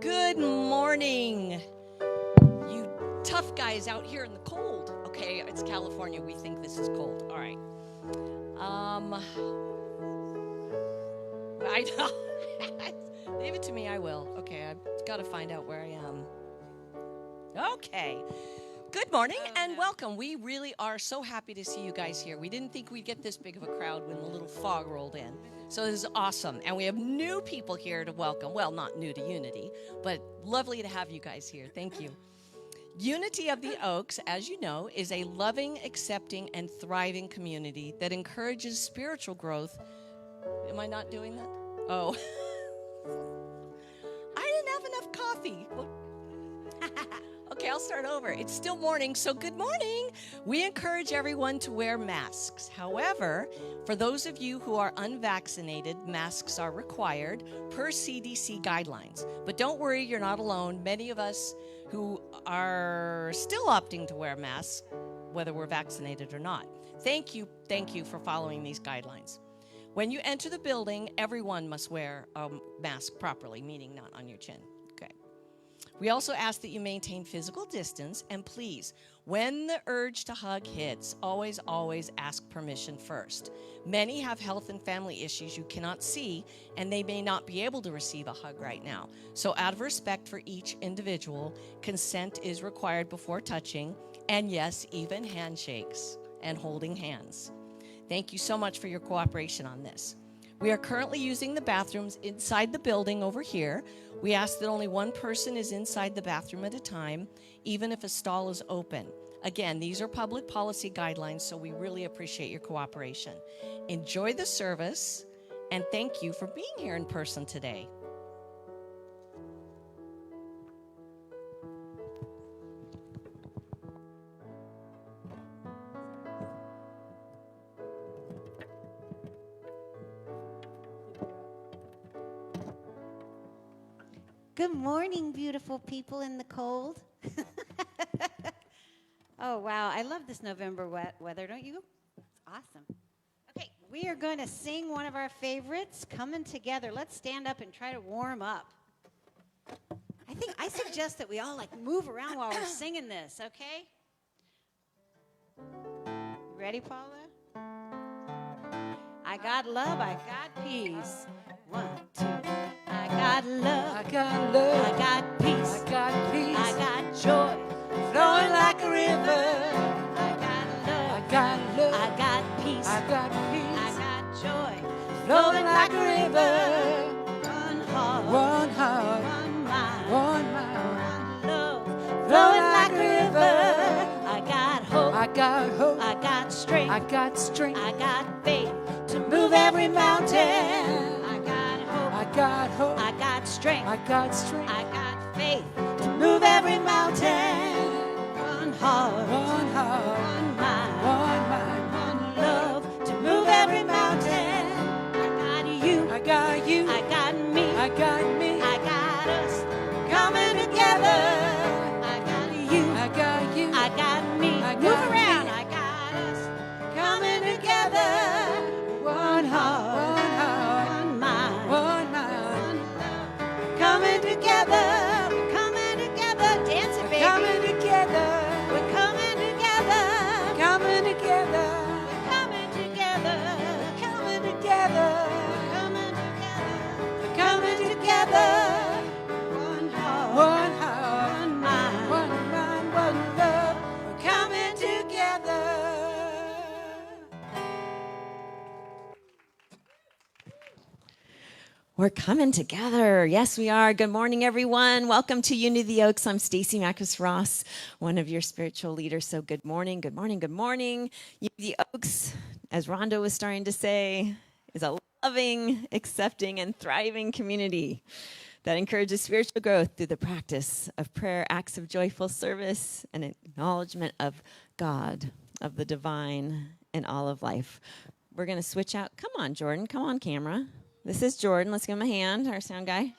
Good morning, you tough guys out here in the cold. Okay, it's California. We think this is cold. All right. I know. Leave it to me. I will. Okay, I've got to find out where I am. Okay. Good morning and welcome. We really are so happy to see you guys here. We didn't think we'd get this big of a crowd when the little fog rolled in. So this is awesome. And we have new people here to welcome. Well, not new to Unity, but lovely to have you guys here. Thank you. Unity of the Oaks, as you know, is a loving, accepting, and thriving community that encourages spiritual growth. Am I not doing that? Oh. I didn't have enough coffee. Okay, I'll start over. It's still morning, so good morning. We encourage everyone to wear masks. However, for those of you who are unvaccinated, masks are required per CDC guidelines. But don't worry, you're not alone. Many of us who are still opting to wear masks, whether we're vaccinated or not. Thank you for following these guidelines. When you enter the building, everyone must wear a mask properly, meaning not on your chin. Okay. We also ask that you maintain physical distance, and please, when the urge to hug hits, always ask permission first. Many have health and family issues you cannot see, and they may not be able to receive a hug right now. So out of respect for each individual, consent is required before touching, and yes, even handshakes and holding hands. Thank you so much for your cooperation on this. We are currently using the bathrooms inside the building over here. We ask that only one person is inside the bathroom at a time, even if a stall is open. Again, these are public policy guidelines, so we really appreciate your cooperation. Enjoy the service, and thank you for being here in person today. Good morning, beautiful people in the cold. Oh, wow. I love this November weather, don't you? It's awesome. Okay, we are going to sing one of our favorites, Coming Together. Let's stand up and try to warm up. I suggest that we all move around while we're singing this, okay? You ready, Paula? I got love, I got peace. 1, 2. I got love, I got love, I got peace, I got peace, I got joy, flowing like a river. I got love, I got love, I got peace, I got peace, I got joy, flowing like a river. One heart, one mind, one love, flowing like a river. I got hope, I got strength, I got faith to move every mountain. I got hope, I got strength, I got faith to move every mountain. One heart, one mind, one love to move every mountain. I got you, I got me, I got us coming together. I got you, I got me. Move around, I got us coming together. One heart. Coming together, we're coming together, dancing, baby. Coming together, we're coming together, coming together, we're coming together, coming together, coming together, we're coming together. One heart, one mind, one love, we're coming together. We're coming together. Yes, we are. Good morning, everyone. Welcome to Unity of the Oaks. I'm Stacy Macris Ros, one of your spiritual leaders. So good morning, good morning, good morning. Unity of the Oaks, as Rhonda was starting to say, is a loving, accepting, and thriving community that encourages spiritual growth through the practice of prayer, acts of joyful service, and acknowledgement of God, of the divine, in all of life. We're going to switch out. Come on, Jordan. Come on, camera. This is Jordan. Let's give him a hand, our sound guy.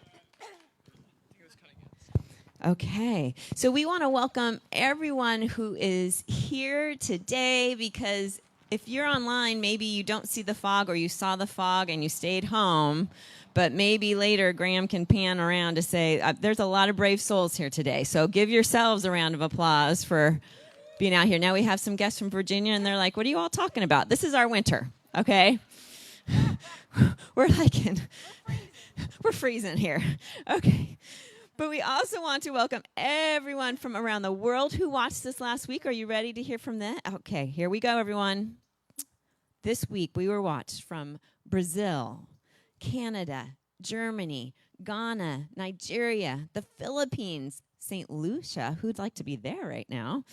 Okay. So we want to welcome everyone who is here today, because if you're online, maybe you don't see the fog or you saw the fog and you stayed home. But maybe later Graham can pan around to say, there's a lot of brave souls here today. So give yourselves a round of applause for being out here. Now we have some guests from Virginia, and they're like, what are you all talking about? This is our winter, okay? We're freezing here. Okay. But we also want to welcome everyone from around the world who watched this last week. Are you ready to hear from them? Okay, here we go, everyone. This week we were watched from Brazil, Canada, Germany, Ghana, Nigeria, the Philippines, St. Lucia, who'd like to be there right now,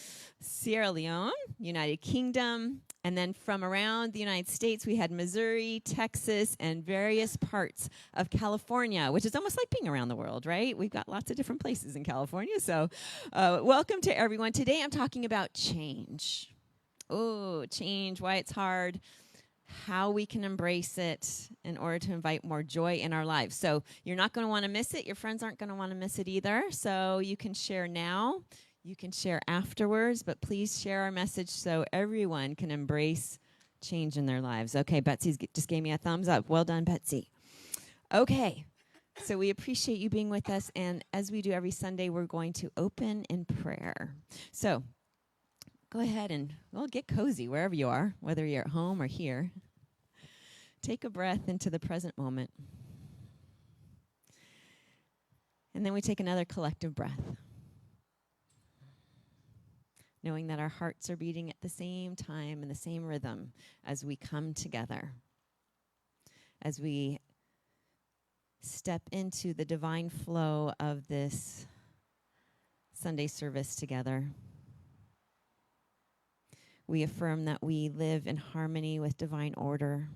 Sierra Leone, United Kingdom, and then from around the United States, we had Missouri, Texas, and various parts of California, which is almost like being around the world, right? We've got lots of different places in California. So welcome to everyone. Today I'm talking about change. Oh, change, why it's hard, how we can embrace it in order to invite more joy in our lives. So you're not going to want to miss it. Your friends aren't going to want to miss it either. So you can share now. You can share afterwards, but please share our message so everyone can embrace change in their lives. Okay, Betsy just gave me a thumbs up. Well done, Betsy. Okay, so we appreciate you being with us, and as we do every Sunday, we're going to open in prayer. So go ahead and, get cozy wherever you are, whether you're at home or here. Take a breath into the present moment. And then we take another collective breath, knowing that our hearts are beating at the same time and the same rhythm as we come together, as we step into the divine flow of this Sunday service together. We affirm that we live in harmony with divine order,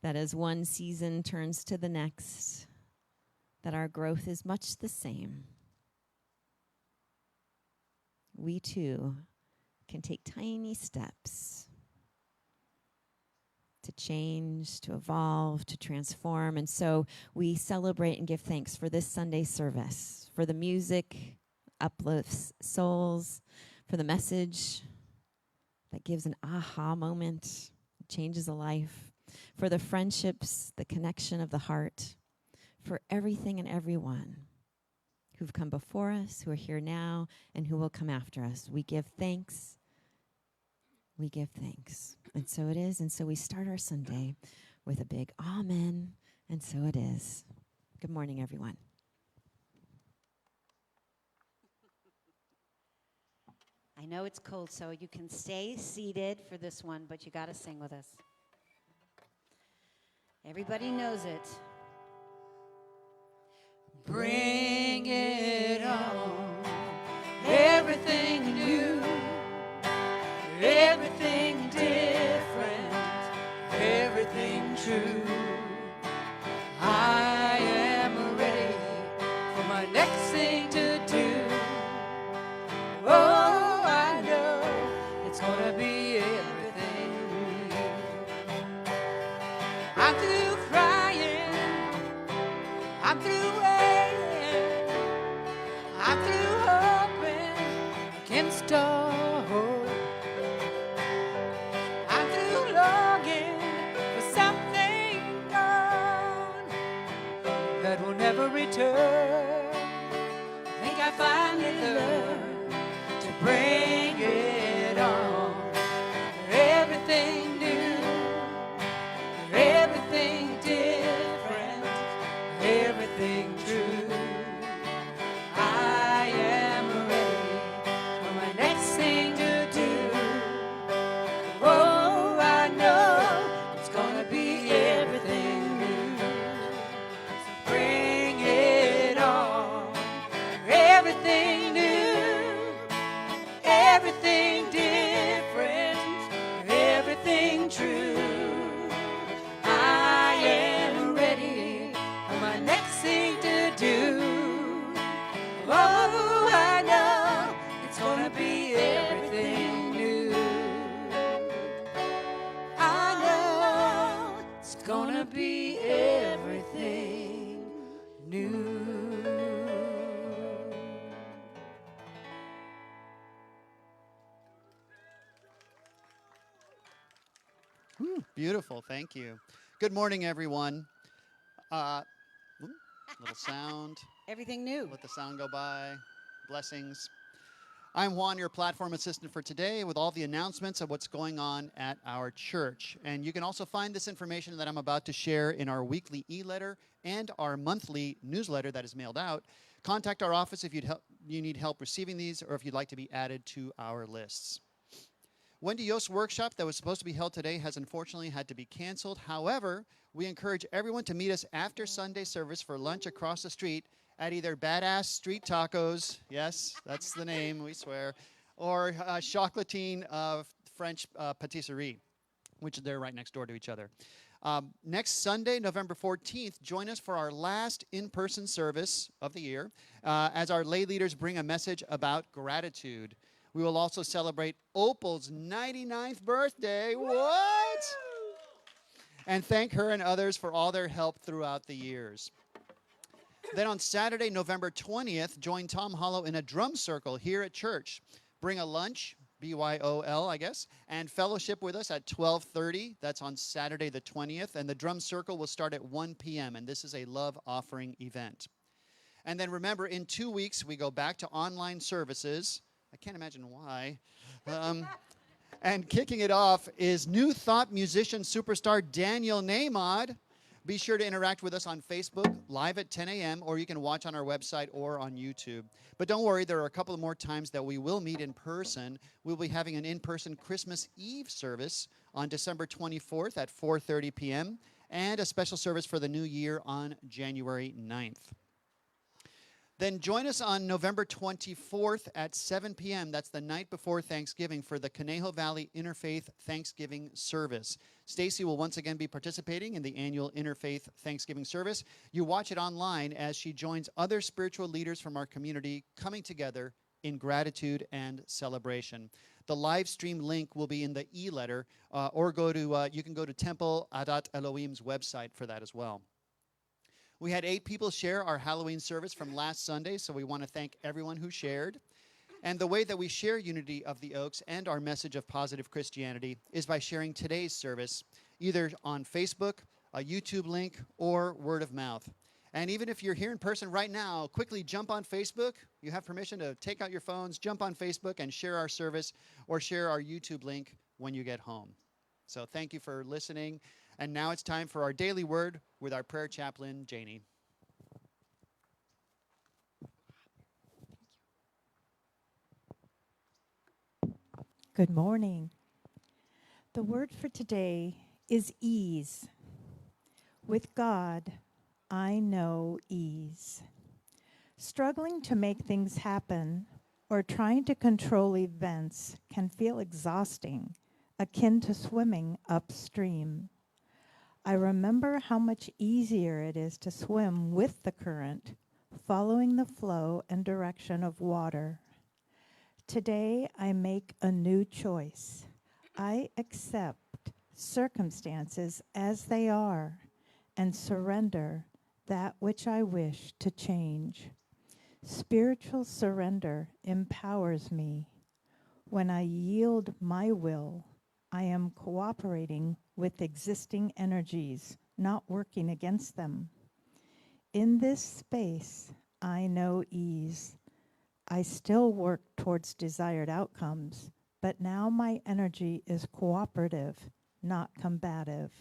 that as one season turns to the next, that our growth is much the same. We too can take tiny steps to change, to evolve, to transform. And so we celebrate and give thanks for this Sunday service, for the music, uplifts souls, for the message that gives an aha moment, changes a life, for the friendships, the connection of the heart, for everything and everyone who've come before us, who are here now, and who will come after us. We give thanks. We give thanks. And so it is. And so we start our Sunday with a big amen. And so it is. Good morning, everyone. I know it's cold, so you can stay seated for this one, but you got to sing with us. Everybody knows it. Bring it on, everything new, everything different, everything true. I am ready for my next thing to do. Oh, I know it's gonna be everything new. I'm through crying, I'm through waiting, I'm through hoping against all hope. I'm through longing for something gone that will never return. I think I finally learned to bring it on. Everything new, everything different, everything true. I am ready for my next thing to do. Oh, I know it's gonna be everything new. So bring it on. Everything new, everything different, everything true. I am ready for my next thing to do. Oh, I know it's gonna be everything new. I know it's gonna be everything new. Beautiful, thank you. Good morning, everyone. Little sound. Everything new. Let the sound go by. Blessings. I'm Juan, your platform assistant for today, with all the announcements of what's going on at our church. And you can also find this information that I'm about to share in our weekly e-letter and our monthly newsletter that is mailed out. Contact our office if you need help receiving these, or if you'd like to be added to our lists. Wendy Yost's workshop that was supposed to be held today has unfortunately had to be canceled. However, we encourage everyone to meet us after Sunday service for lunch across the street at either Badass Street Tacos, yes, that's the name, we swear, or Chocolatine French Patisserie, which they're right next door to each other. Next Sunday, November 14th, join us for our last in-person service of the year as our lay leaders bring a message about gratitude. We will also celebrate Opal's 99th birthday. What? And thank her and others for all their help throughout the years. Then on Saturday, November 20th, join Tom Hollow in a drum circle here at church. Bring a lunch, BYOL, I guess, and fellowship with us at 12:30. That's on Saturday the 20th. And the drum circle will start at 1 p.m., and this is a love offering event. And then remember, in 2 weeks, we go back to online services. I can't imagine why. And kicking it off is New Thought musician superstar Daniel Namod. Be sure to interact with us on Facebook, live at 10 a.m., or you can watch on our website or on YouTube. But don't worry, there are a couple of more times that we will meet in person. We'll be having an in-person Christmas Eve service on December 24th at 4:30 p.m., and a special service for the new year on January 9th. Then join us on November 24th at 7 p.m. That's the night before Thanksgiving for the Conejo Valley Interfaith Thanksgiving service. Stacy will once again be participating in the annual Interfaith Thanksgiving service. You watch it online as she joins other spiritual leaders from our community coming together in gratitude and celebration. The live stream link will be in the e-letter, or you can go to Temple Adat Elohim's website for that as well. We had 8 people share our Halloween service from last Sunday, so we want to thank everyone who shared. And the way that we share Unity of the Oaks and our message of positive Christianity is by sharing today's service, either on Facebook, a YouTube link, or word of mouth. And even if you're here in person right now, quickly jump on Facebook. You have permission to take out your phones, jump on Facebook, and share our service, or share our YouTube link when you get home. So thank you for listening. And now it's time for our daily word with our prayer chaplain, Janie. Good morning. The word for today is ease. With God, I know ease. Struggling to make things happen or trying to control events can feel exhausting, akin to swimming upstream. I remember how much easier it is to swim with the current, following the flow and direction of water. Today, I make a new choice. I accept circumstances as they are and surrender that which I wish to change. Spiritual surrender empowers me. When I yield my will, I am cooperating with existing energies, not working against them. In this space, I know ease. I still work towards desired outcomes, but now my energy is cooperative, not combative.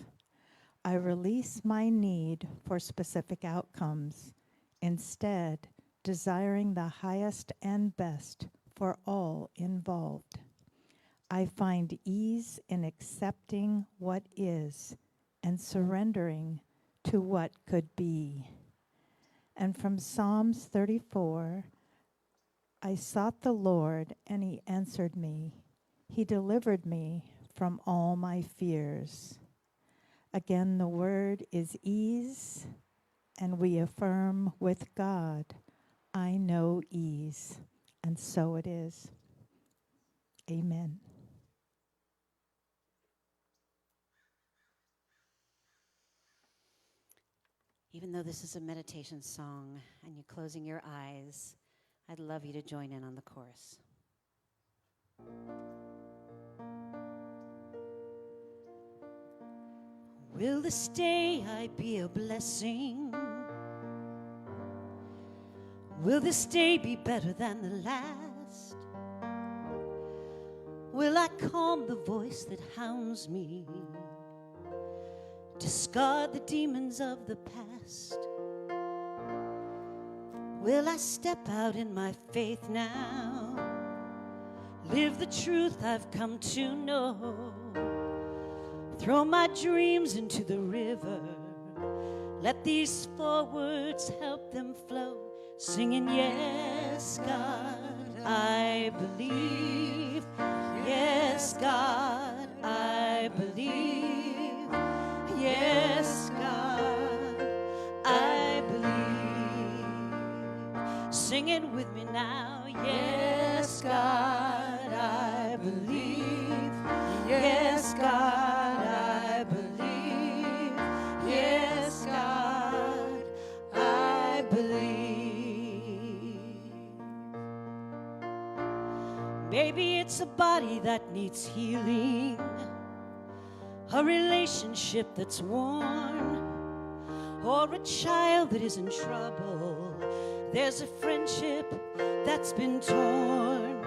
I release my need for specific outcomes, instead desiring the highest and best for all involved. I find ease in accepting what is and surrendering to what could be. And from Psalms 34, I sought the Lord, and he answered me. He delivered me from all my fears. Again, the word is ease, and we affirm with God, I know ease, and so it is. Amen. Even though this is a meditation song and you're closing your eyes, I'd love you to join in on the chorus. Will this day I be a blessing? Will this day be better than the last? Will I calm the voice that hounds me? Discard the demons of the past? Will I step out in my faith now? Live the truth I've come to know? Throw my dreams into the river. Let these 4 words help them flow. Singing, yes, God, I believe. Yes, God, I believe. Yes, God, I believe. Sing it with me now. Yes, God, I believe. Yes, God, I believe. Yes, God, I believe. Maybe it's a body that needs healing, a relationship that's worn, or a child that is in trouble. There's a friendship that's been torn.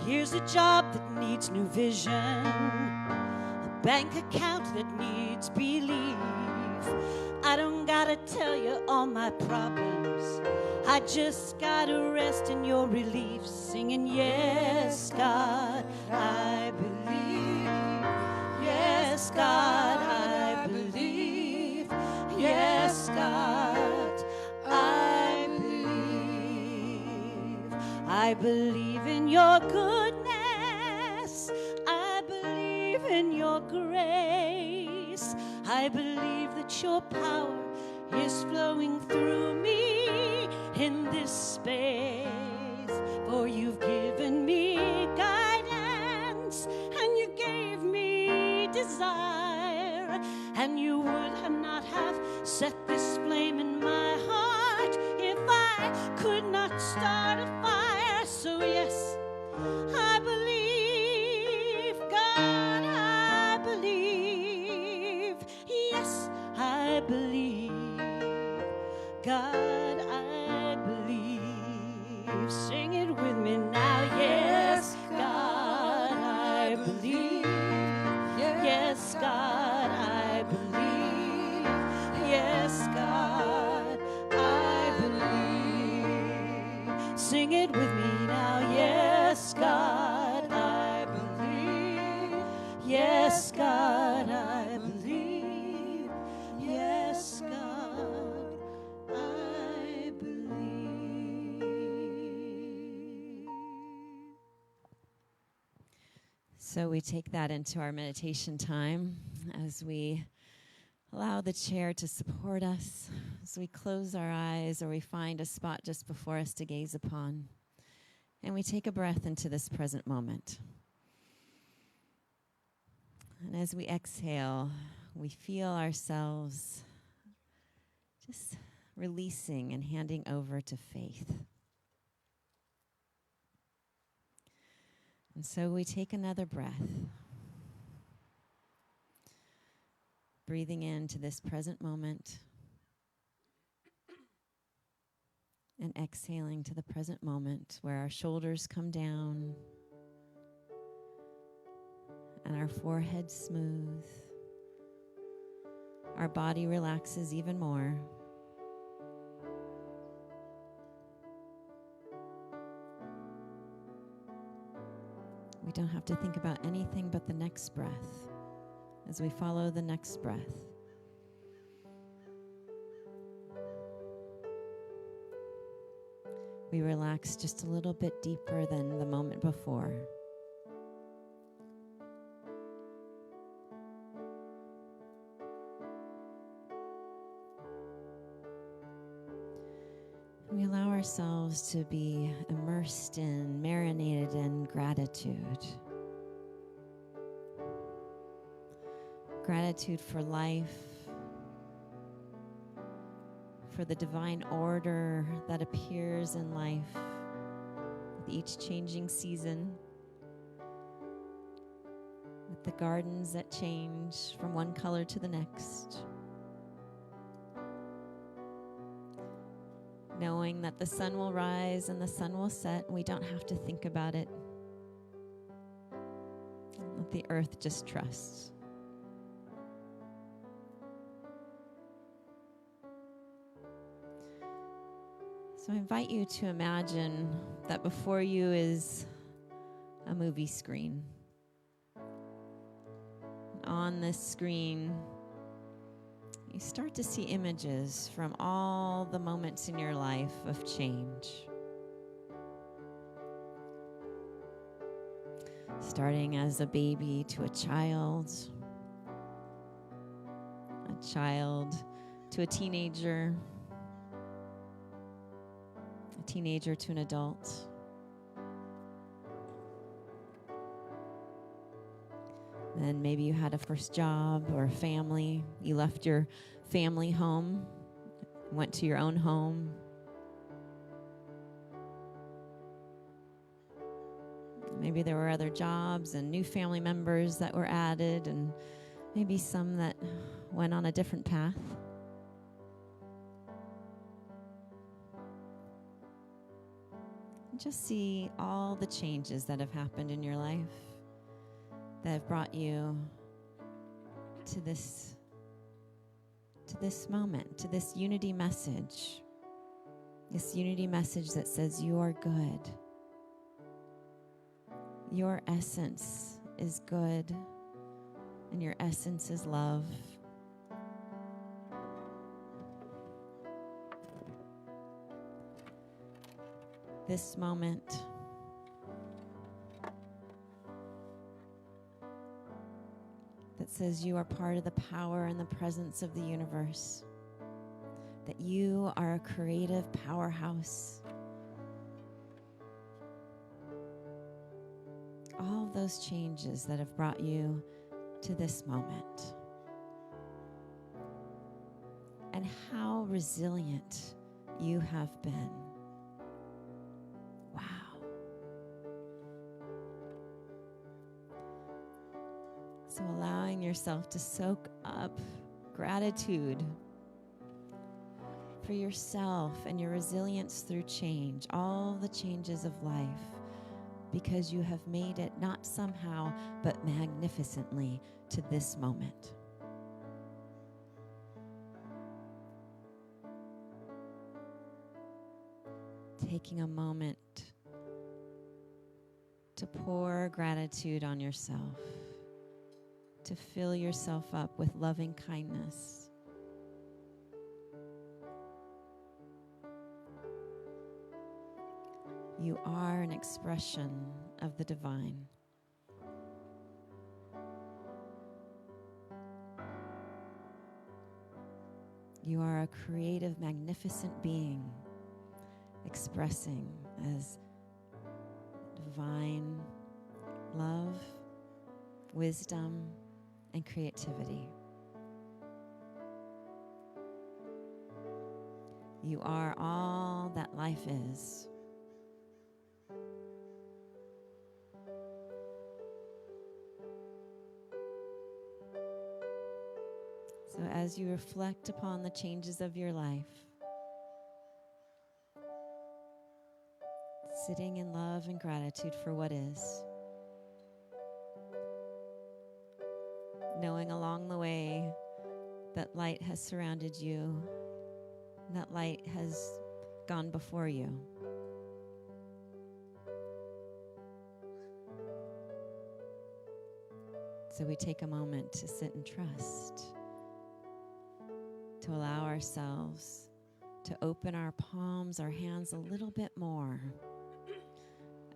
Here's a job that needs new vision, a bank account that needs belief. I don't gotta tell you all my problems, I just gotta rest in your relief. Singing, yes, God, I believe. Yes, God, I believe. Yes, God, I believe. I believe in your goodness. I believe in your grace. I believe that your power is flowing through me in this space. For you've given me guidance, and you gave me desire, and you would have not have set this flame in my heart if I could not start a fire. So yes, I believe. God, I believe. Yes, I believe. God, I believe. Sing it with me now. Yes, God, I believe. Yes, God, I believe. Yes, God, I believe. Sing it with me now. Yes, God, I believe. Yes, God, I believe. Yes, God, I believe. So we take that into our meditation time as we allow the chair to support us, as we close our eyes or we find a spot just before us to gaze upon. And we take a breath into this present moment. And as we exhale, we feel ourselves just releasing and handing over to faith. And so we take another breath, breathing into this present moment and exhaling to the present moment where our shoulders come down and our forehead smooth. Our body relaxes even more. We don't have to think about anything but the next breath as we follow the next breath. We relax just a little bit deeper than the moment before. We allow ourselves to be immersed in, marinated in gratitude. Gratitude for life, for the divine order that appears in life with each changing season. with the gardens that change from one color to the next. Knowing that the sun will rise and the sun will set, and we don't have to think about it. Let the earth just trust. So I invite you to imagine that before you is a movie screen. On this screen, you start to see images from all the moments in your life of change. Starting as a baby to a child to a teenager to an adult. Then maybe you had a first job or a family. You left your family home, went to your own home. Maybe there were other jobs and new family members that were added, and maybe some that went on a different path. Just see all the changes that have happened in your life that have brought you to this moment, to this unity message. This unity message that says you are good. Your essence is good, and your essence is love. This moment that says you are part of the power and the presence of the universe, that you are a creative powerhouse. All of those changes that have brought you to this moment. And how resilient you have been. Wow. So allowing yourself to soak up gratitude for yourself and your resilience through change, all the changes of life, because you have made it not somehow, but magnificently to this moment. Taking a moment to pour gratitude on yourself, to fill yourself up with loving kindness. You are an expression of the divine. You are a creative, magnificent being, expressing as divine love, wisdom, and creativity. You are all that life is. So as you reflect upon the changes of your life, sitting in love and gratitude for what is, knowing along the way that light has surrounded you, and that light has gone before you. So we take a moment to sit and trust, to allow ourselves to open our palms, our hands a little bit more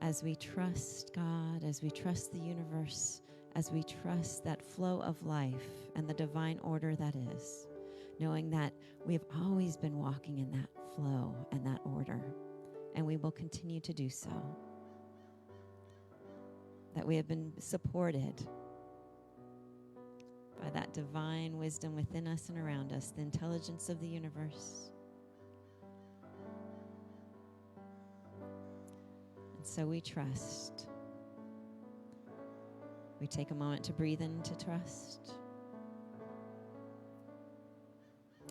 as we trust God, as we trust the universe, as we trust that flow of life and the divine order that is, knowing that we have always been walking in that flow and that order, and we will continue to do so. That we have been supported by that divine wisdom within us and around us, the intelligence of the universe. And so we trust. We take a moment to breathe into trust.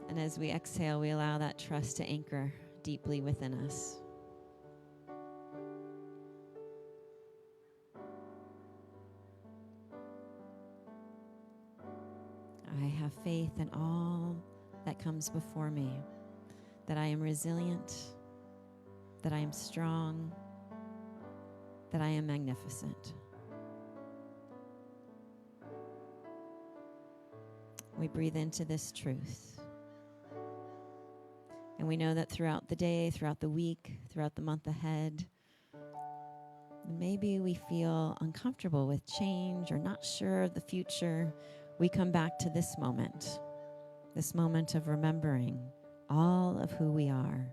And as we exhale, we allow that trust to anchor deeply within us. I have faith in all that comes before me, that I am resilient, that I am strong, that I am magnificent. We breathe into this truth. And we know that throughout the day, throughout the week, throughout the month ahead, maybe we feel uncomfortable with change or not sure of the future. We come back to this moment of remembering all of who we are.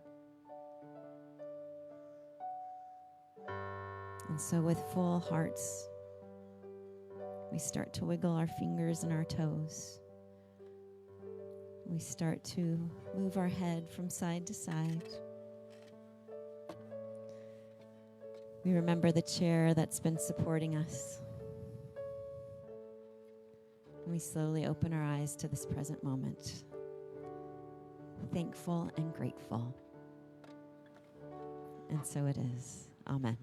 And so with full hearts, we start to wiggle our fingers and our toes. We start to move our head from side to side. We remember the chair that's been supporting us. And we slowly open our eyes to this present moment, thankful and grateful. And so it is. Amen.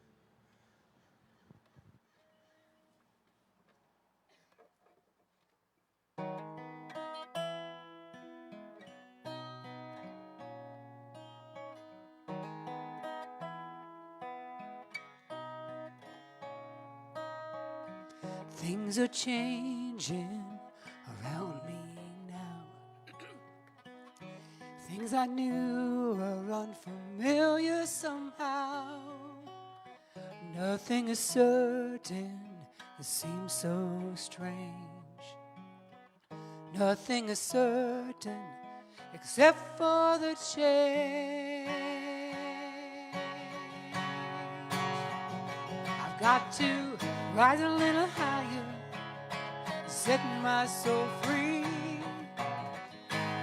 Things are changing around me now. Things I knew are unfamiliar somehow. Nothing is certain, it seems so strange. Nothing is certain except for the change. I've got to rise a little higher, setting my soul free.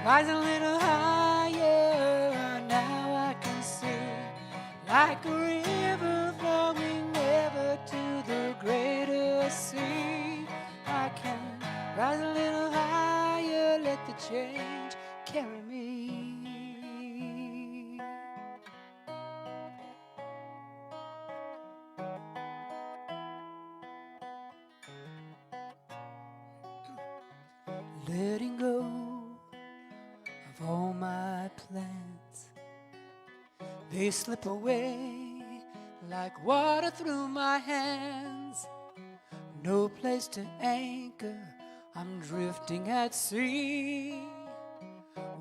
Rise a little higher, now I can see, like a river flowing ever to the greater sea. I can rise a little higher, let the change carry me. Letting go of all my plans, they slip away like water through my hands. No place to anchor, I'm drifting at sea.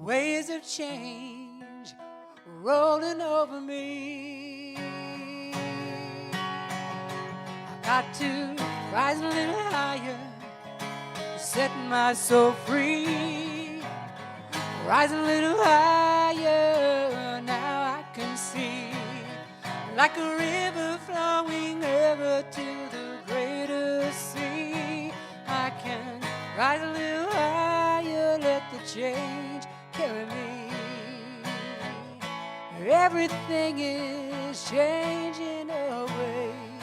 Waves of change rolling over me. I've got to rise a little higher, setting my soul free. Rise a little higher, now I can see, like a river flowing ever to the greater sea. I can rise a little higher, let the change carry me. Everything is changing always,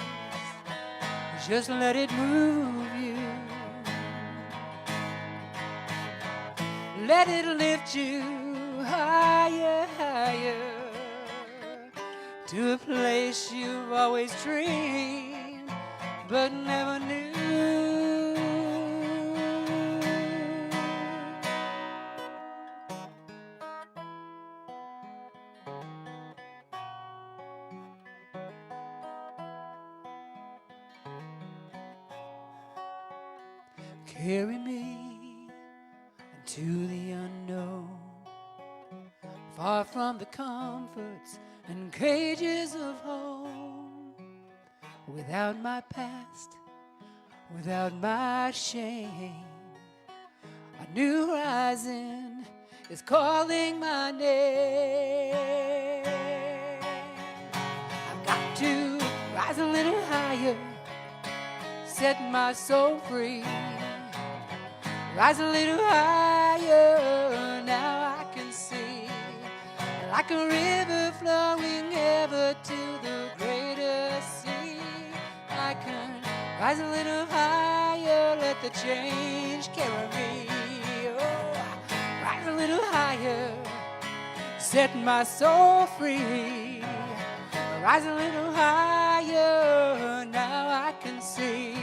just let it move you. Let it lift you higher, higher, to a place you've always dreamed but never knew. Carry me into the unknown, far from the comforts and cages of home. Without my past, without my shame, a new horizon is calling my name. I've got to rise a little higher, set my soul free. Rise a little higher, now I can see, like a river flowing ever to the greater sea. I can rise a little higher, let the change carry me. Oh, rise a little higher, set my soul free. Rise a little higher, now I can see.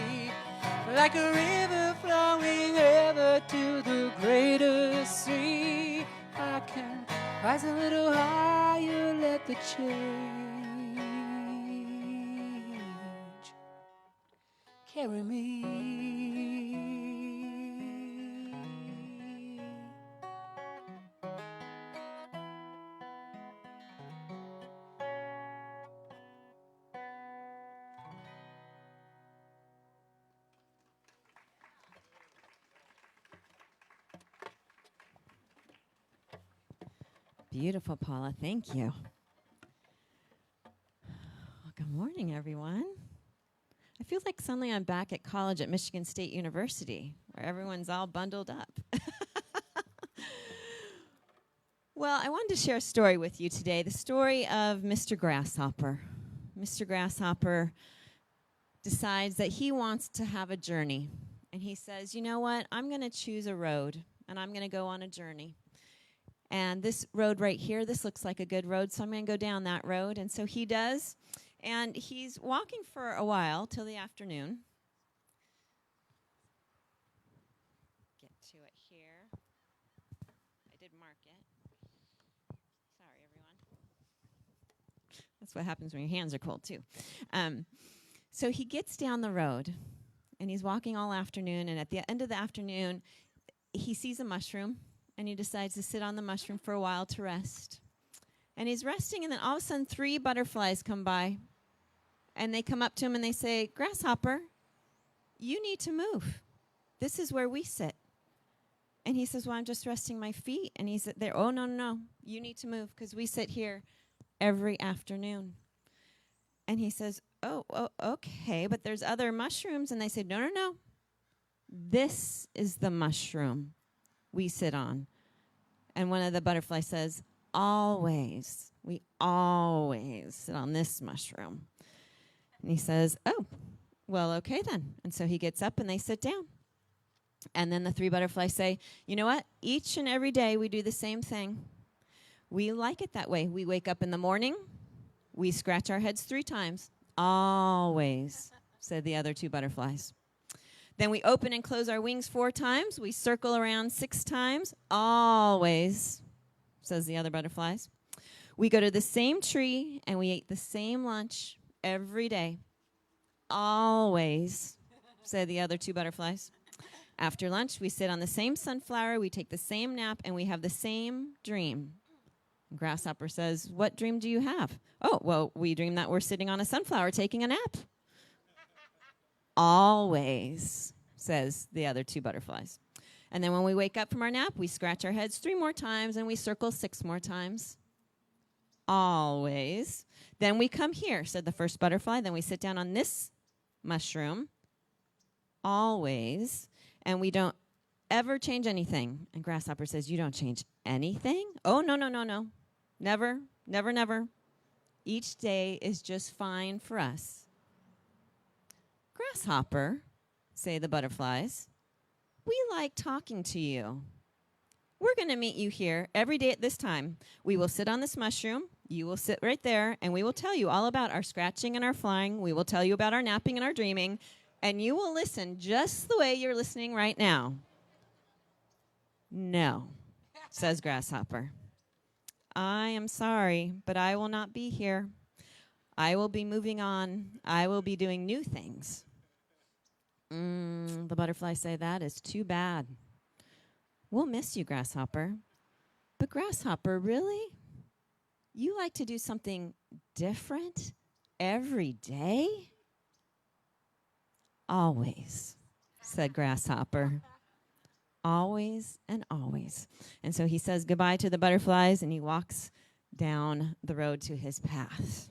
Like a river flowing ever to the greater sea. I can rise a little higher, let the change carry me. Beautiful, Paula. Thank you. Well, good morning, everyone. I feel like suddenly I'm back at college at Michigan State University, where everyone's all bundled up. Well, I wanted to share a story with you today, the story of Mr. Grasshopper. Mr. Grasshopper decides that he wants to have a journey. And he says, you know what? I'm going to choose a road, and I'm going to go on a journey. And this road right here, this looks like a good road, so I'm going to go down that road. And so he does. And he's walking for a while till the afternoon. Get to it here. I did mark it. Sorry, everyone. That's what happens when your hands are cold, too. So he gets down the road, and he's walking all afternoon. And at the end of the afternoon, he sees a mushroom. And he decides to sit on the mushroom for a while to rest. And he's resting, and then all of a sudden 3 butterflies come by. And they come up to him and they say, Grasshopper, you need to move. This is where we sit. And he says, well, I'm just resting my feet. And he's there, oh, no, you need to move because we sit here every afternoon. And he says, oh, okay, but there's other mushrooms. And they say, no. This is the mushroom we sit on. And one of the butterflies says, always, we always sit on this mushroom. And he says, oh, well, okay then. And so he gets up and they sit down. And then the 3 butterflies say, you know what? Each and every day we do the same thing. We like it that way. We wake up in the morning, we scratch our heads 3 times. Always, said the other 2 butterflies. Then we open and close our wings 4 times. We circle around 6 times. Always, says the other butterflies. We go to the same tree and we eat the same lunch every day. Always, said the other 2 butterflies. After lunch, we sit on the same sunflower, we take the same nap, and we have the same dream. Grasshopper says, what dream do you have? Oh, well, we dream that we're sitting on a sunflower taking a nap. Always, says the other 2 butterflies. And then when we wake up from our nap, we scratch our heads 3 more times and we circle 6 more times. Always. Then we come here, said the first butterfly. Then we sit down on this mushroom. Always. And we don't ever change anything. And Grasshopper says, you don't change anything? Oh, no. Never. Each day is just fine for us. Grasshopper, say the butterflies, we like talking to you. We're going to meet you here every day at this time. We will sit on this mushroom. You will sit right there, and we will tell you all about our scratching and our flying. We will tell you about our napping and our dreaming, and you will listen just the way you're listening right now. No, says Grasshopper. I am sorry, but I will not be here. I will be moving on. I will be doing new things. The butterflies say, that is too bad. We'll miss you, Grasshopper. But Grasshopper, really? You like to do something different every day? Always, said Grasshopper. Always and always. And so he says goodbye to the butterflies and he walks down the road to his path.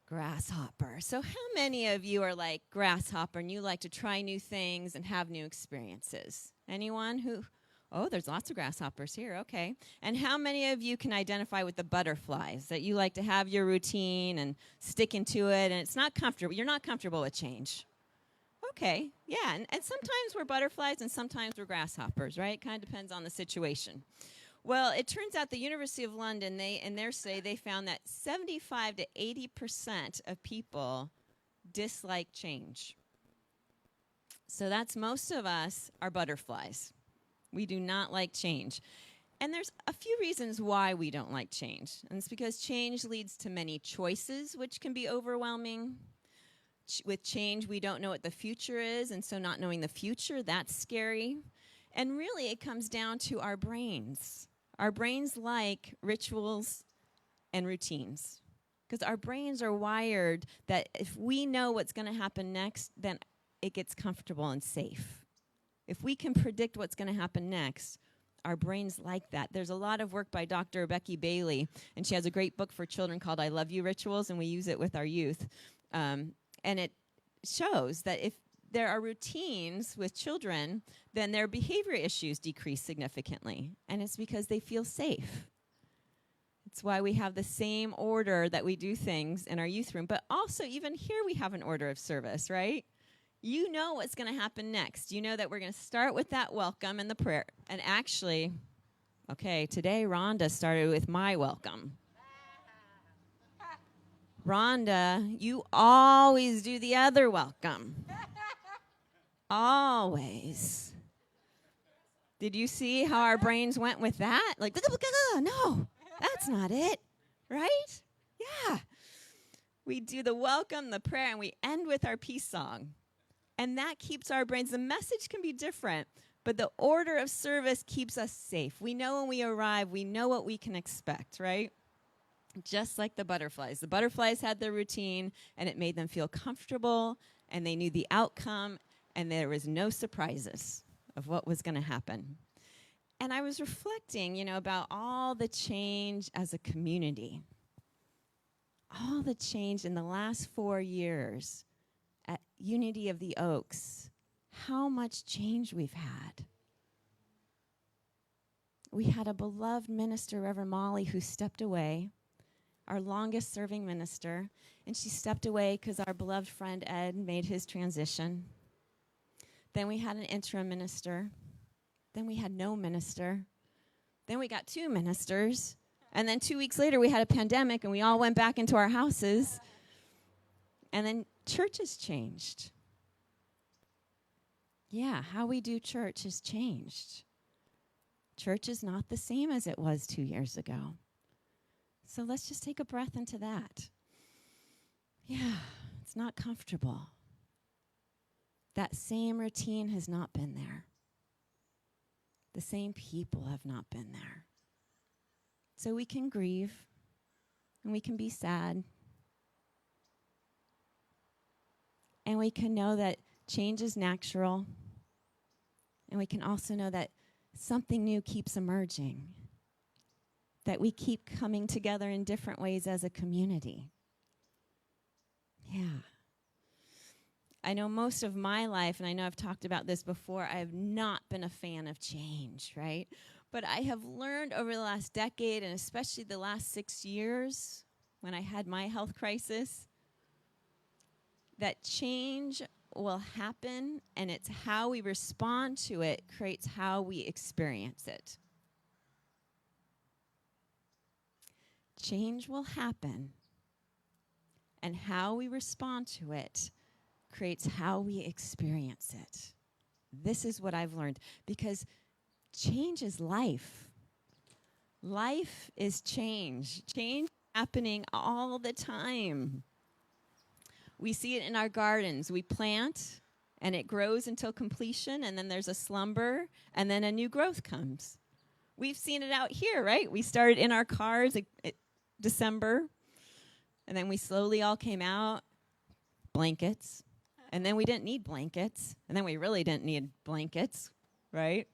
Grasshopper. So how many of you are like Grasshopper and you like to try new things and have new experiences? Anyone who? Oh, there's lots of grasshoppers here. Okay. And how many of you can identify with the butterflies, that you like to have your routine and stick into it and it's not comfortable? You're not comfortable with change. Okay, yeah, and sometimes we're butterflies and sometimes we're grasshoppers, right? Kind of depends on the situation. Well, it turns out the University of London, in their study, they found that 75 to 80% of people dislike change. So that's most of us are butterflies. We do not like change. And there's a few reasons why we don't like change. And it's because change leads to many choices, which can be overwhelming. With change, we don't know what the future is, and so not knowing the future, that's scary. And really, it comes down to our brains. Our brains like rituals and routines, because our brains are wired that if we know what's going to happen next, then it gets comfortable and safe. If we can predict what's going to happen next, our brains like that. There's a lot of work by Dr. Becky Bailey, and she has a great book for children called I Love You Rituals, and we use it with our youth. And it shows that if there are routines with children, then their behavior issues decrease significantly. And it's because they feel safe. It's why we have the same order that we do things in our youth room. But also, even here, we have an order of service, right? You know what's going to happen next. You know that we're going to start with that welcome and the prayer. And actually, okay, today Rhonda started with my welcome. Rhonda, you always do the other welcome. Always. Did you see how our brains went with that? Like, no, that's not it, right? Yeah. We do the welcome, the prayer, and we end with our peace song. And that keeps our brains. The message can be different, but the order of service keeps us safe. We know when we arrive, we know what we can expect, right? Just like the butterflies. The butterflies had their routine, and it made them feel comfortable, and they knew the outcome, and there was no surprises of what was going to happen. And I was reflecting, about all the change as a community. All the change in the last 4 years at Unity of the Oaks. How much change we've had. We had a beloved minister, Reverend Molly, who stepped away. Our longest serving minister, and she stepped away because our beloved friend Ed made his transition. Then we had an interim minister. Then we had no minister. Then we got 2 ministers. And then 2 weeks later, we had a pandemic, and we all went back into our houses. And then church has changed. Yeah, how we do church has changed. Church is not the same as it was 2 years ago. So let's just take a breath into that. Yeah, it's not comfortable. That same routine has not been there. The same people have not been there. So we can grieve, and we can be sad, and we can know that change is natural, and we can also know that something new keeps emerging. That we keep coming together in different ways as a community. Yeah. I know most of my life, and I know I've talked about this before, I have not been a fan of change, right? But I have learned over the last decade, and especially the last 6 years, when I had my health crisis, that change will happen, and it's how we respond to it creates how we experience it. Change will happen, and how we respond to it creates how we experience it. This is what I've learned, because change is life. Life is change. Change is happening all the time. We see it in our gardens. We plant, and it grows until completion, and then there's a slumber, and then a new growth comes. We've seen it out here, right? We started in our cars December, and then we slowly all came out, blankets, and then we didn't need blankets, and then we really didn't need blankets, right?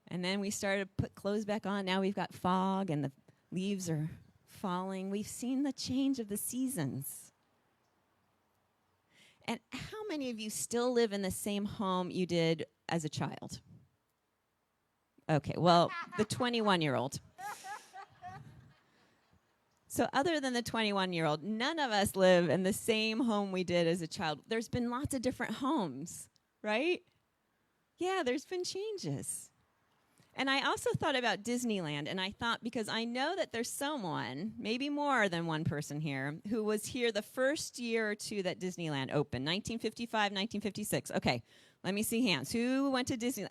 And then we started to put clothes back on. Now we've got fog, and the leaves are falling. We've seen the change of the seasons. And how many of you still live in the same home you did as a child? Okay, well, the 21-year-old. So other than the 21-year-old, none of us live in the same home we did as a child. There's been lots of different homes, right? Yeah, there's been changes. And I also thought about Disneyland, and I thought, because I know that there's someone, maybe more than one person here, who was here the first year or two that Disneyland opened, 1955, 1956. Okay, let me see hands. Who went to Disneyland?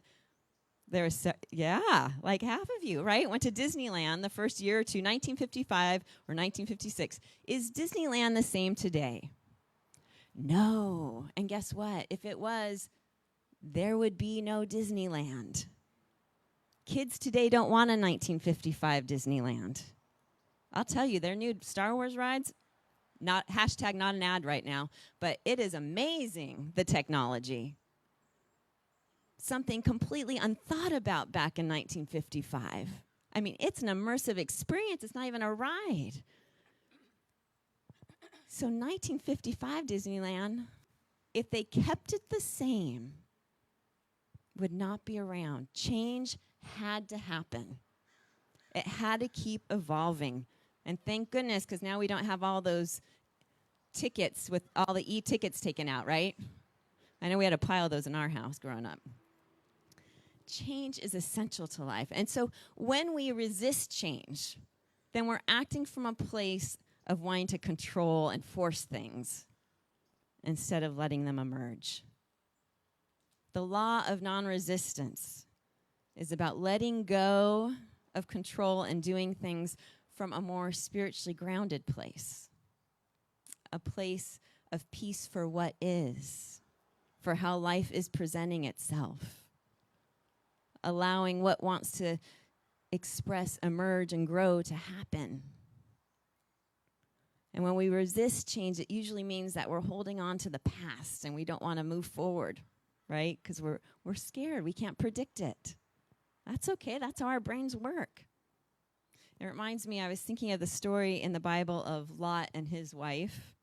Yeah, like half of you, right? Went to Disneyland the first year or two, 1955 or 1956. Is Disneyland the same today? No. And guess what? If it was, there would be no Disneyland. Kids today don't want a 1955 Disneyland. I'll tell you, their new Star Wars rides, not an ad right now, but it is amazing, the technology. Something completely unthought about back in 1955. I mean, it's an immersive experience. It's not even a ride. So 1955 Disneyland, if they kept it the same, would not be around. Change had to happen. It had to keep evolving. And thank goodness, because now we don't have all those tickets with all the e-tickets taken out, right? I know we had a pile of those in our house growing up. Change is essential to life. And so when we resist change, then we're acting from a place of wanting to control and force things instead of letting them emerge. The law of non-resistance is about letting go of control and doing things from a more spiritually grounded place, a place of peace for what is, for how life is presenting itself, allowing what wants to express, emerge, and grow to happen. And when we resist change, it usually means that we're holding on to the past and we don't want to move forward, right? Because we're scared. We can't predict it. That's okay. That's how our brains work. It reminds me, I was thinking of the story in the Bible of Lot and his wife.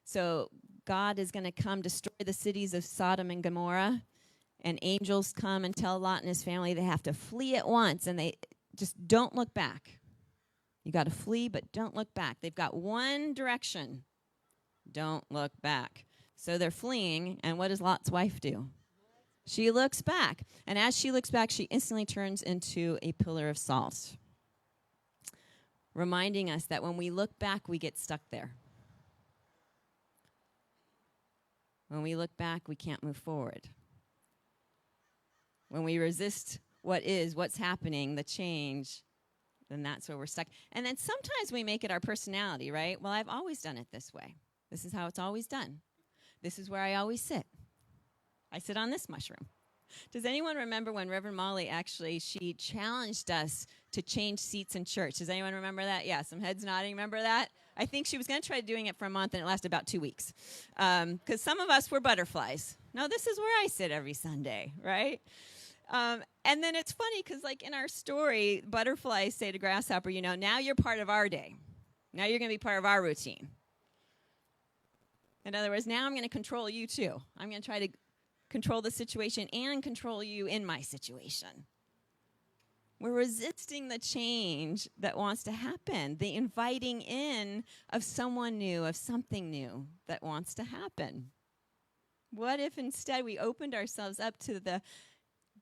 So God is going to come destroy the cities of Sodom and Gomorrah, and angels come and tell Lot and his family they have to flee at once, and they just don't look back. You got to flee, but don't look back. They've got one direction. Don't look back. So they're fleeing, and what does Lot's wife do? She looks back. And as she looks back, she instantly turns into a pillar of salt, reminding us that when we look back, we get stuck there. When we look back, we can't move forward. When we resist what is, what's happening, the change, then that's where we're stuck. And then sometimes we make it our personality, right? Well, I've always done it this way. This is how it's always done. This is where I always sit. I sit on this mushroom. Does anyone remember when Reverend Molly she challenged us to change seats in church? Does anyone remember that? Yeah, some heads nodding. Remember that? I think she was going to try doing it for a month, and it lasted about 2 weeks. Because some of us were butterflies. No, this is where I sit every Sunday, right? And then it's funny because, like in our story, butterflies say to Grasshopper, now you're part of our day. Now you're going to be part of our routine. In other words, now I'm going to control you too. I'm going to try to control the situation and control you in my situation. We're resisting the change that wants to happen, the inviting in of someone new, of something new that wants to happen. What if instead we opened ourselves up to the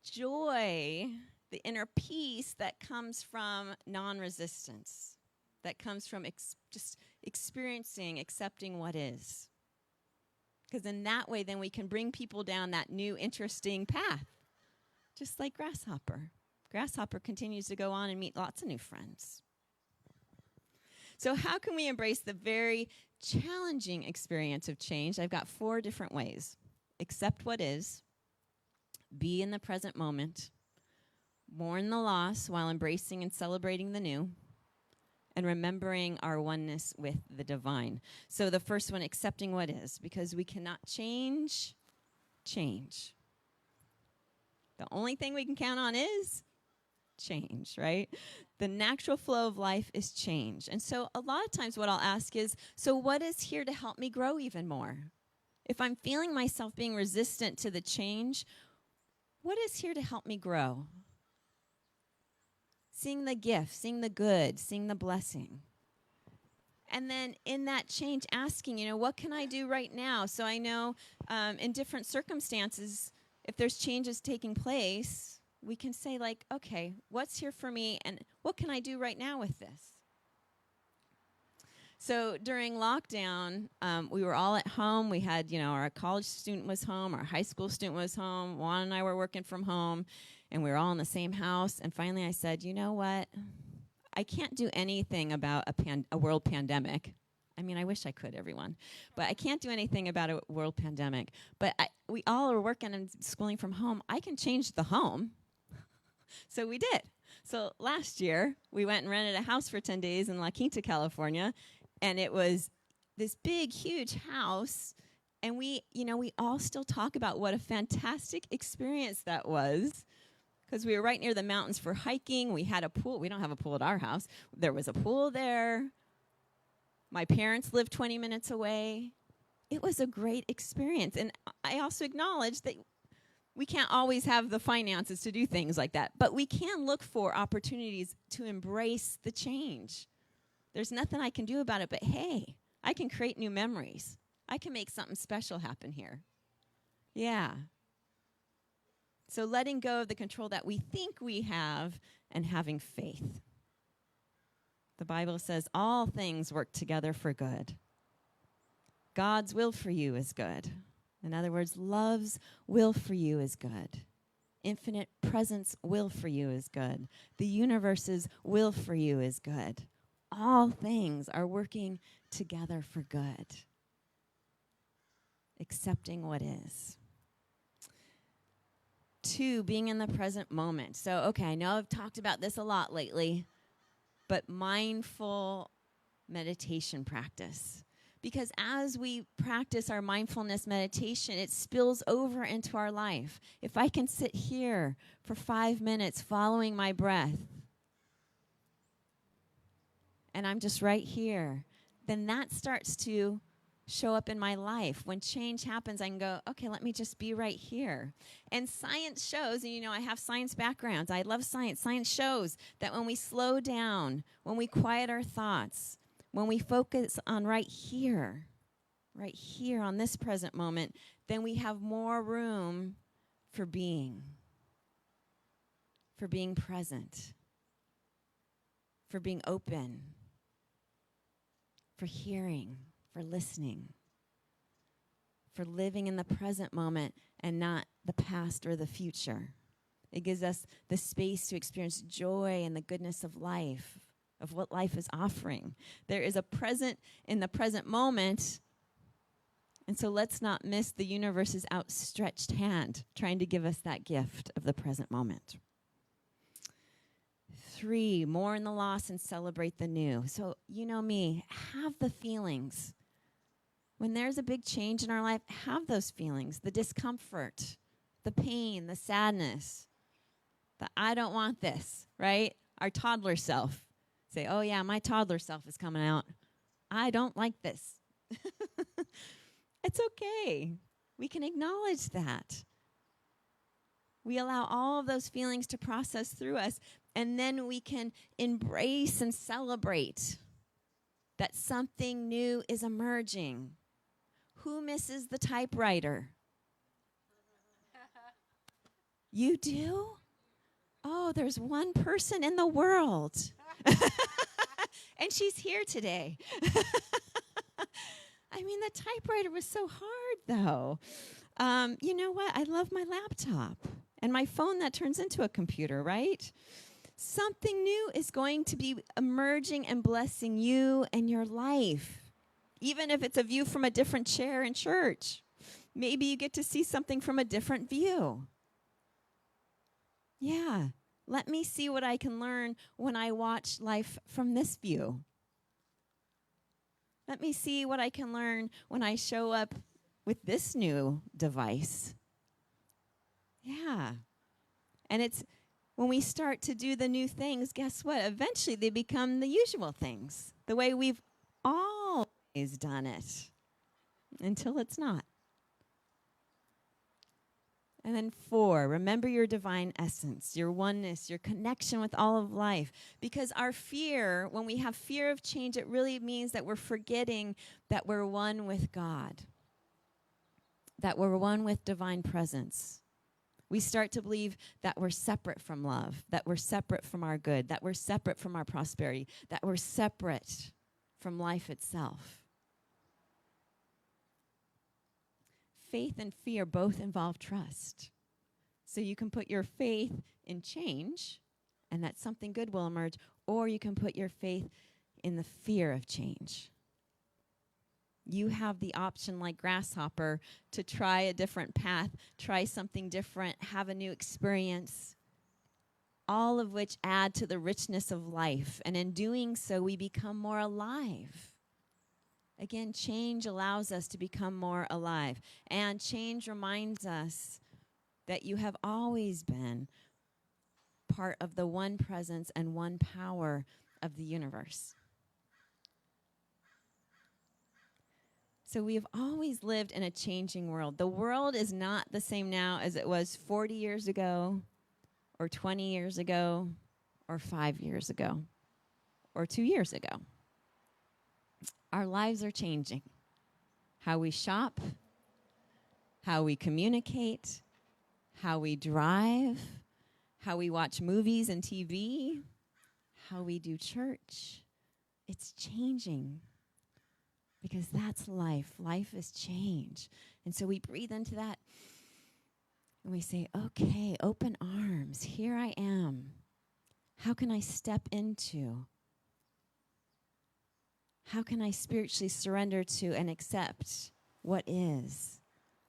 joy, the inner peace that comes from non-resistance, that comes from just experiencing, accepting what is? Because in that way, then we can bring people down that new, interesting path, just like Grasshopper. Grasshopper continues to go on and meet lots of new friends. So how can we embrace the very challenging experience of change? I've got 4 different ways. Accept what is, be in the present moment, mourn the loss while embracing and celebrating the new, and remembering our oneness with the divine. So the first one, accepting what is, because we cannot change. The only thing we can count on is change, right? The natural flow of life is change. And so a lot of times what I'll ask is, so what is here to help me grow even more? If I'm feeling myself being resistant to the change, what is here to help me grow? Seeing the gift, seeing the good, seeing the blessing. And then in that change, asking, what can I do right now? So I know in different circumstances, if there's changes taking place, we can say like, okay, what's here for me and what can I do right now with this? So during lockdown, we were all at home. We had, our college student was home, our high school student was home. Juan and I were working from home, and we were all in the same house. And finally I said, you know what? I can't do anything about a world pandemic. I mean, I wish I could, everyone. But I can't do anything about a world pandemic. But we all are working and schooling from home. I can change the home. So we did. So last year, we went and rented a house for 10 days in La Quinta, California. And it was this big, huge house. And we all still talk about what a fantastic experience that was. Because we were right near the mountains for hiking. We had a pool. We don't have a pool at our house. There was a pool there. My parents lived 20 minutes away. It was a great experience. And I also acknowledge that we can't always have the finances to do things like that. But we can look for opportunities to embrace the change. There's nothing I can do about it, but hey, I can create new memories. I can make something special happen here. Yeah. So letting go of the control that we think we have and having faith. The Bible says all things work together for good. God's will for you is good. In other words, love's will for you is good. Infinite presence will for you is good. The universe's will for you is good. All things are working together for good. Accepting what is. 2, being in the present moment. So, okay, I know I've talked about this a lot lately, but mindful meditation practice. Because as we practice our mindfulness meditation, it spills over into our life. If I can sit here for 5 minutes following my breath, and I'm just right here, then that starts to show up in my life. When change happens, I can go, okay, let me just be right here. And science shows, and I have science backgrounds. I love science. Science shows that when we slow down, when we quiet our thoughts, when we focus on right here on this present moment, then we have more room for being present, for being open, for hearing, for listening, for living in the present moment and not the past or the future. It gives us the space to experience joy and the goodness of life, of what life is offering. There is a present in the present moment, and so let's not miss the universe's outstretched hand trying to give us that gift of the present moment. 3, mourn the loss and celebrate the new. So, you know me, have the feelings. When there's a big change in our life, have those feelings, the discomfort, the pain, the sadness, the I don't want this, right? Our toddler self. Say, oh yeah, my toddler self is coming out. I don't like this. It's okay. We can acknowledge that. We allow all of those feelings to process through us, and then we can embrace and celebrate that something new is emerging. Who misses the typewriter? You do? Oh, there's one person in the world. And she's here today. I mean, the typewriter was so hard, though. You know what? I love my laptop and my phone that turns into a computer, right? Something new is going to be emerging and blessing you and your life, even if it's a view from a different chair in church. Maybe you get to see something from a different view. Yeah, let me see what I can learn when I watch life from this view. Let me see what I can learn when I show up with this new device. Yeah. And it's when we start to do the new things, guess what? Eventually they become the usual things, the way we've always done it, until it's not. And then 4, remember your divine essence, your oneness, your connection with all of life. Because our fear, when we have fear of change, it really means that we're forgetting that we're one with God, that we're one with divine presence, We start to believe that we're separate from love, that we're separate from our good, that we're separate from our prosperity, that we're separate from life itself. Faith and fear both involve trust. So you can put your faith in change, and that something good will emerge, or you can put your faith in the fear of change. You have the option, like Grasshopper, to try a different path, try something different, have a new experience, all of which add to the richness of life. And in doing so, we become more alive. Again, change allows us to become more alive. And change reminds us that you have always been part of the one presence and one power of the universe. So we have always lived in a changing world. The world is not the same now as it was 40 years ago, or 20 years ago, or 5 years ago, or 2 years ago. Our lives are changing. How we shop, how we communicate, how we drive, how we watch movies and TV, how we do church. It's changing. Because that's life. Life is change. And so we breathe into that and we say, okay, open arms. Here I am. How can I step into? How can I spiritually surrender to and accept what is?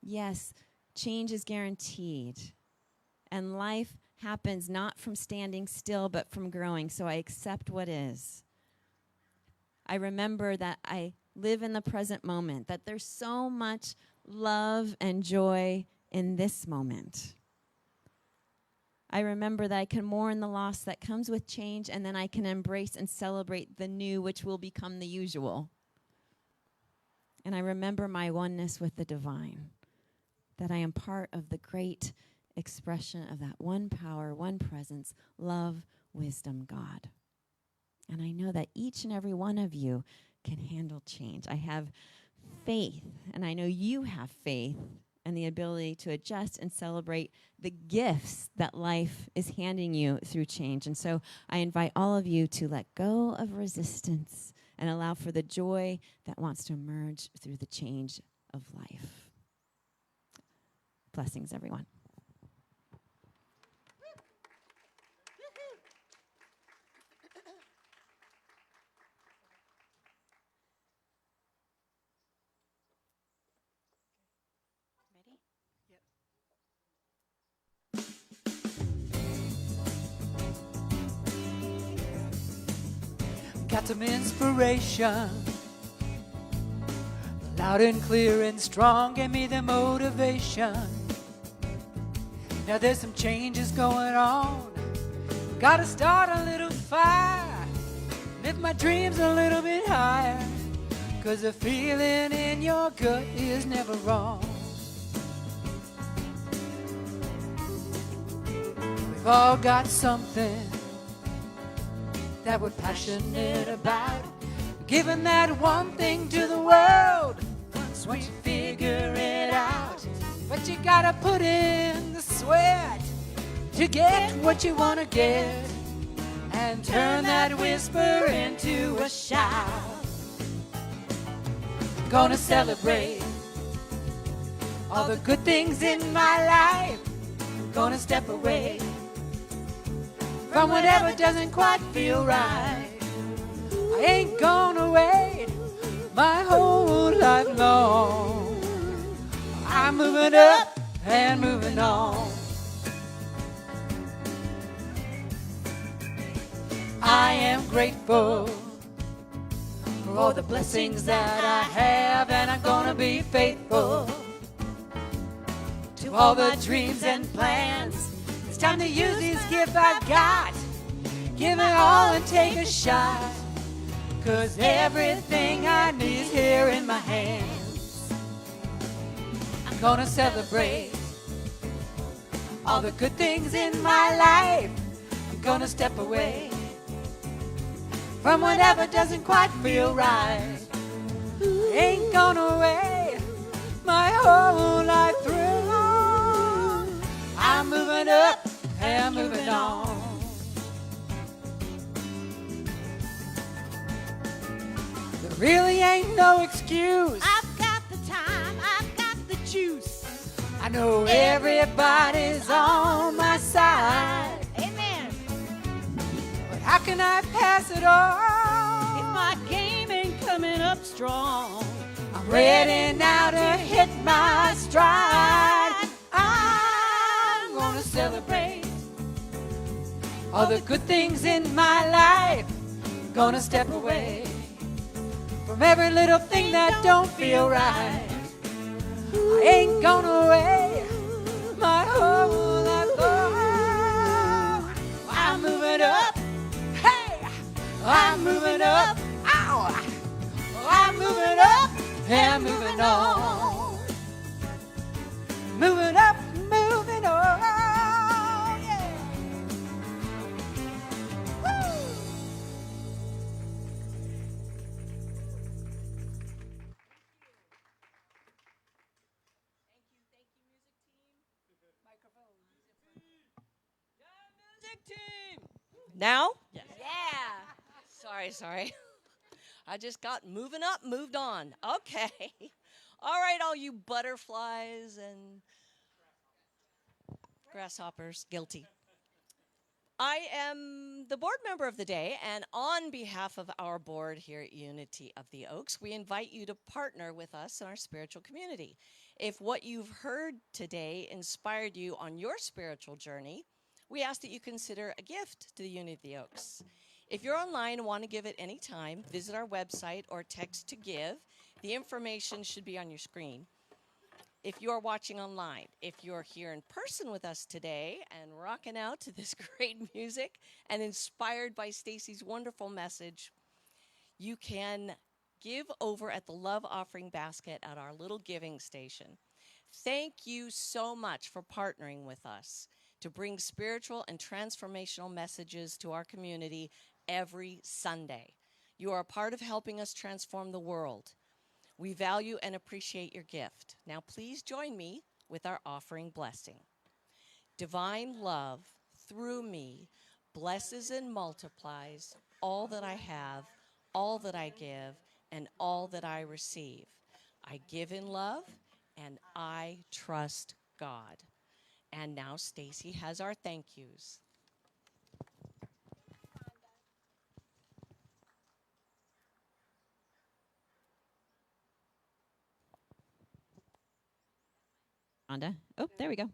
Yes, change is guaranteed. And life happens not from standing still, but from growing. So I accept what is. I remember that I live in the present moment, that there's so much love and joy in this moment. I remember that I can mourn the loss that comes with change, and then I can embrace and celebrate the new, which will become the usual. And I remember my oneness with the divine, that I am part of the great expression of that one power, one presence, love, wisdom, God. And I know that each and every one of you can handle change. I have faith, and I know you have faith and the ability to adjust and celebrate the gifts that life is handing you through change. And so I invite all of you to let go of resistance and allow for the joy that wants to emerge through the change of life. Blessings, everyone. Got some inspiration, loud and clear and strong, gave me the motivation. Now there's some changes going on, gotta start a little fire, lift my dreams a little bit higher, 'cause the feeling in your gut is never wrong. We've all got something that we're passionate about, giving that one thing to the world once we figure it out. But you gotta put in the sweat to get what you wanna get, and turn that whisper into a shout. Gonna celebrate all the good things in my life, gonna step away from whatever doesn't quite feel right. I ain't gonna wait my whole life long. I'm moving up and moving on. I am grateful for all the blessings that I have, and I'm gonna be faithful to all the dreams and plans. It's time to use these gifts I got, give it all and take a shot, 'cause everything I need is here in my hands. I'm gonna celebrate all the good things in my life. I'm gonna step away from whatever doesn't quite feel right. Ain't gonna wait my whole life through. I'm we're moving on. There really ain't no excuse. I've got the time, I've got the juice. I know everybody's on my side. Amen. But how can I pass it If on? my game ain't coming up strong, I'm ready now to hit my stride. I'm gonna celebrate all the good things in my life. Gonna step away from every little thing that don't feel right. I ain't gonna wait my whole life long. I'm moving up, hey, I'm moving up, ow, I'm moving up, and I'm moving on. Moving up, moving on, yeah. Woo! Music team. Now? yeah. Sorry. I just got moving up, moved on. Okay. All right, all you butterflies and grasshoppers, guilty. I am the board member of the day, and on behalf of our board here at Unity of the Oaks, we invite you to partner with us in our spiritual community. If what you've heard today inspired you on your spiritual journey, we ask that you consider a gift to the Unity of the Oaks. If you're online and want to give at any time, visit our website or text to give. The information should be on your screen. If you're watching online, if you're here in person with us today and rocking out to this great music and inspired by Stacy's wonderful message, you can give over at the love offering basket at our little giving station. Thank you so much for partnering with us to bring spiritual and transformational messages to our community every Sunday. You are a part of helping us transform the world. We value and appreciate your gift. Now please join me with our offering blessing. Divine love through me blesses and multiplies all that I have, all that I give, and all that I receive. I give in love and I trust God. And now Stacy has our thank yous. Rhonda. Oh, there we go.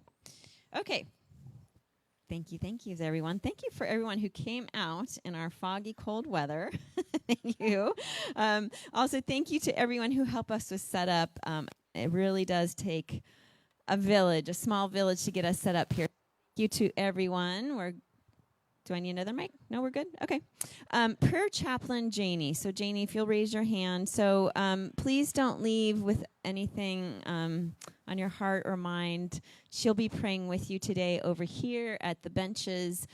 Okay. Thank you, everyone. Thank you for everyone who came out in our foggy, cold weather. Thank you. Also, thank you to everyone who helped us with setup. It really does take a village, a small village, to get us set up here. Thank you to everyone. Do I need another mic? No, we're good? Okay. Prayer Chaplain Janie. So, Janie, if you'll raise your hand. So, please don't leave with anything on your heart or mind. She'll be praying with you today over here at the benches.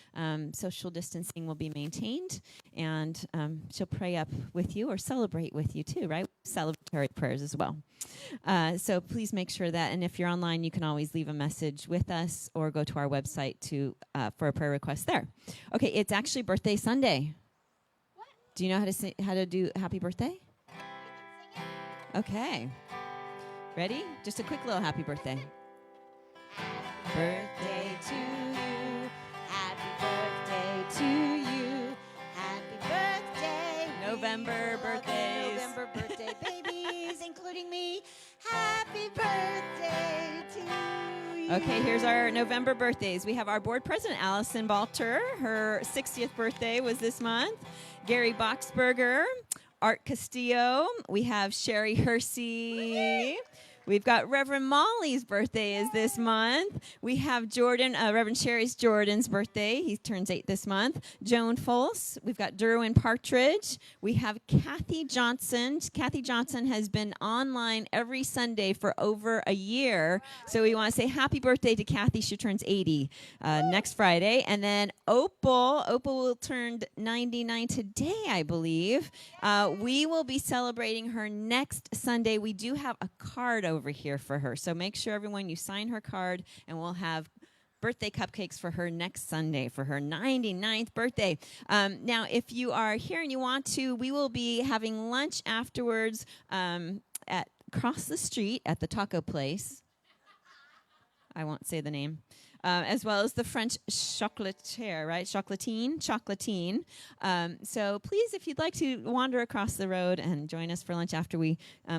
Social distancing will be maintained, and she'll pray up with you or celebrate with you too, right? Celebratory prayers as well. So please make sure that, and if you're online, you can always leave a message with us or go to our website for a prayer request there. Okay, it's actually Birthday Sunday. What? Do you know how to do Happy Birthday? Okay. Ready? Just a quick little happy birthday. Birthday to you. Happy birthday to you. Happy birthday. November birthdays. November birthday babies, including me. Happy birthday to you. Okay, here's our November birthdays. We have our board president, Allison Balter. Her 60th birthday was this month. Gary Boxberger, Art Castillo. We have Sherry Hersey. We've got Reverend Molly's birthday is this month. We have Jordan, Reverend Jordan's birthday. He turns 8 this month. Joan Folse. We've got Derwin Partridge. We have Kathy Johnson. Kathy Johnson has been online every Sunday for over a year. So we want to say happy birthday to Kathy. She turns 80 next Friday. And then Opal will turn 99 today, I believe. We will be celebrating her next Sunday. We do have a card over here for her. So make sure, everyone, you sign her card, and we'll have birthday cupcakes for her next Sunday for her 99th birthday. Now, if you are here and you want to, we will be having lunch afterwards at across the street at the taco place. I won't say the name. As well as the French chocolatier, right? Chocolatine. So please, if you'd like to wander across the road and join us for lunch after we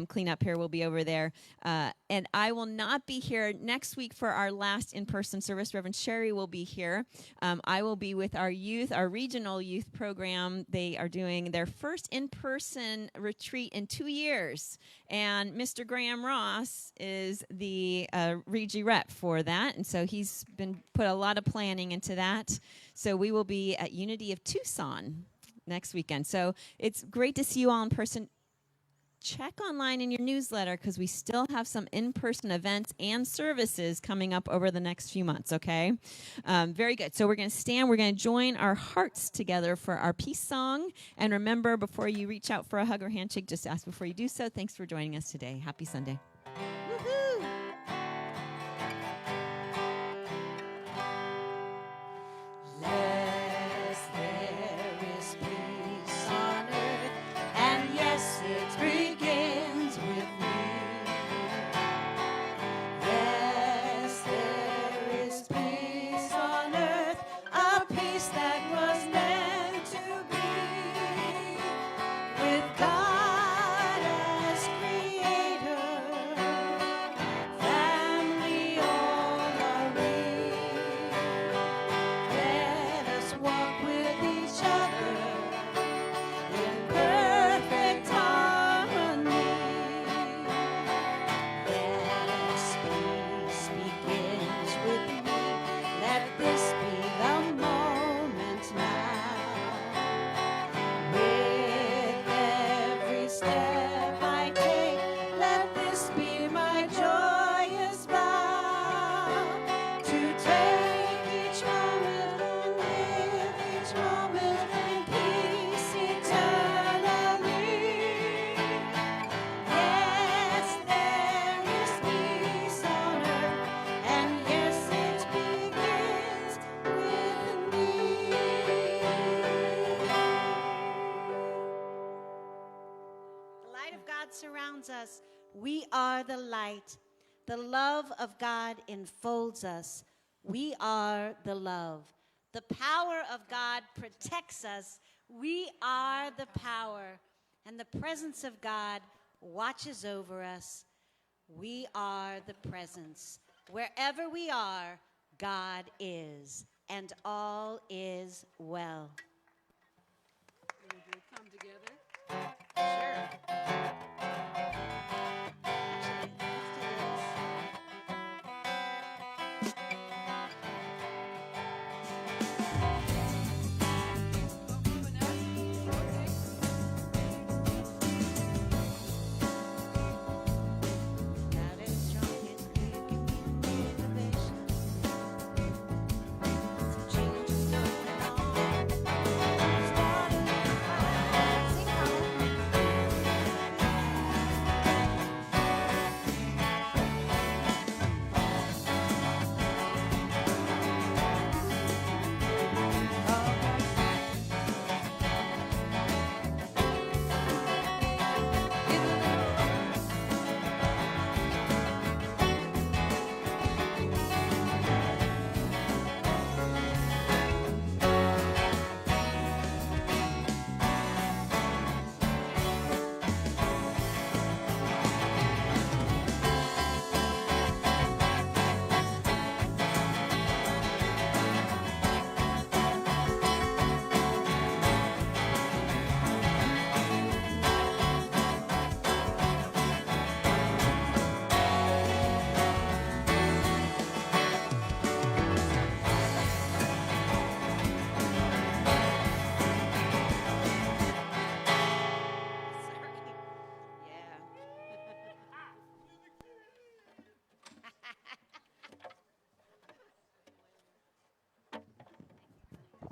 clean up here, we'll be over there. And I will not be here next week for our last in-person service. Reverend Sherry will be here. I will be with our youth, our regional youth program. They are doing their first in-person retreat in 2 years. And Mr. Graham Ross is the Regi rep for that. And so he's been put a lot of planning into that. So we will be at Unity of Tucson next weekend. So it's great to see you all in person. Check online in your newsletter because we still have some in-person events and services coming up over the next few months, okay? Very good. So we're going to stand. We're going to join our hearts together for our peace song. And remember, before you reach out for a hug or handshake, just ask before you do so. Thanks for joining us today. Happy Sunday. Woohoo! Yes, there is peace on earth, and yes, it begins with me. Yes, there is peace on earth, a peace that was meant to be. With God as creator, family all are we. Let us walk with each other in perfect harmony. Yes, peace begins with me. Let this be the moment now. With every step I take, let this be my joyous vow. To take each moment and live each moment in peace eternally. Yes, there is peace on earth, and yes, it begins with me. The light of God surrounds us. We are the light. The love of God enfolds us. We are the love. The power of God protects us. We are the power. And the presence of God watches over us. We are the presence. Wherever we are, God is. And all is well. Come together. Sure.